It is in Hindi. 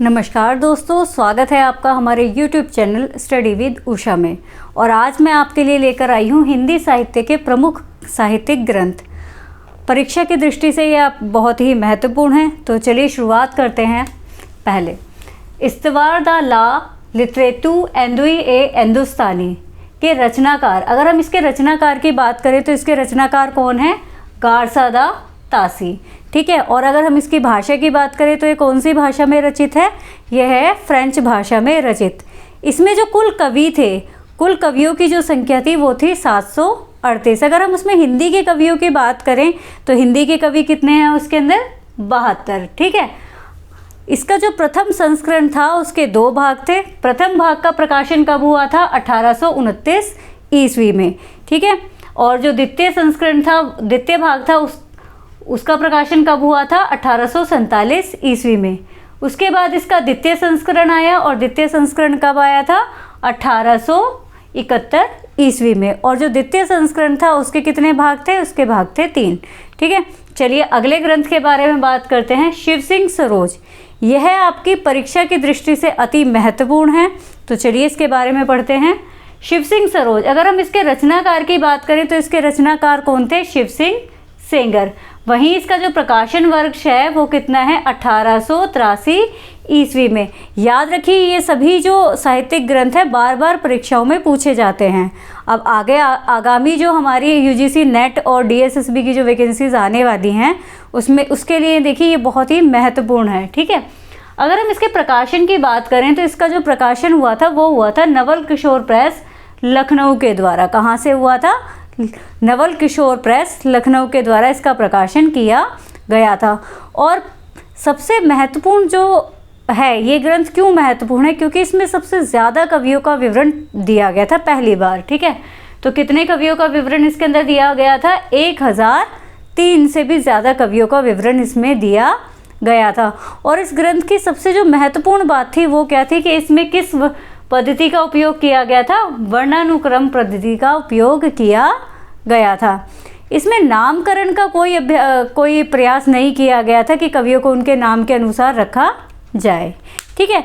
नमस्कार दोस्तों, स्वागत है आपका हमारे YouTube channel study with Usha में। और आज मैं आपके लिए लेकर आई हूँ हिंदी साहित्य के प्रमुख साहित्यिक ग्रंथ। परीक्षा की दृष्टि से ये बहुत ही महत्वपूर्ण हैं, तो चलिए शुरुआत करते हैं। पहले इस्तवार दा ला लिटरेटू एंदुई ए हिंदुस्तानी के रचनाकार, अगर हम इसके रचनाकार की बात करें तो इसके रचनाकार कौन है? गारसा दा तासी। ठीक है। और अगर हम इसकी भाषा की बात करें तो ये कौन सी भाषा में रचित है? यह है फ्रेंच भाषा में रचित। इसमें जो कुल कवि थे, कुल कवियों की जो संख्या थी वो थी 738। अगर हम उसमें हिंदी के कवियों की बात करें तो हिंदी के कवि कितने हैं उसके अंदर? 72। ठीक है। इसका जो प्रथम संस्करण था उसके 2 भाग थे। प्रथम भाग का प्रकाशन कब हुआ था? 1829 ईस्वी में। ठीक है। और जो द्वितीय संस्करण था, द्वितीय भाग था, उसका प्रकाशन कब हुआ था? 1847 ईस्वी में। उसके बाद इसका द्वितीय संस्करण आया, और द्वितीय संस्करण कब आया था? 1871 ईस्वी में। और जो द्वितीय संस्करण था उसके कितने भाग थे? उसके भाग थे 3। ठीक है। चलिए अगले ग्रंथ के बारे में बात करते हैं। शिव सिंह सरोज, यह आपकी परीक्षा की दृष्टि से अति महत्वपूर्ण है, तो चलिए इसके बारे में पढ़ते हैं। शिव सिंह सरोज, अगर हम इसके रचनाकार की बात करें तो इसके रचनाकार कौन थे? शिव सिंह सेंगर। वहीं इसका जो प्रकाशन वर्ष है वो कितना है? 1883 ईस्वी में। याद रखिए ये सभी जो साहित्यिक ग्रंथ है बार बार परीक्षाओं में पूछे जाते हैं। अब आगे आगामी जो हमारी यूजीसी नेट और डीएसएसबी की जो वैकेंसीज आने वाली हैं उसमें उसके लिए देखिए ये बहुत ही महत्वपूर्ण है। ठीक है। अगर हम इसके प्रकाशन की बात करें तो इसका जो प्रकाशन हुआ था वो हुआ था नवल किशोर प्रेस लखनऊ के द्वारा। कहाँ से हुआ था? नवल किशोर प्रेस लखनऊ के द्वारा इसका प्रकाशन किया गया था। और सबसे महत्वपूर्ण जो है ये ग्रंथ क्यों महत्वपूर्ण है? क्योंकि इसमें सबसे ज़्यादा कवियों का विवरण दिया गया था पहली बार। ठीक है। तो कितने कवियों का विवरण इसके अंदर दिया गया था? 1003 से भी ज़्यादा कवियों का विवरण इसमें दिया गया था। और इस ग्रंथ की सबसे जो महत्वपूर्ण बात थी वो क्या थी कि इसमें किस पद्धति का उपयोग किया गया था? वर्णानुक्रम पद्धति का उपयोग किया गया था। इसमें नामकरण का कोई प्रयास नहीं किया गया था कि कवियों को उनके नाम के अनुसार रखा जाए। ठीक है।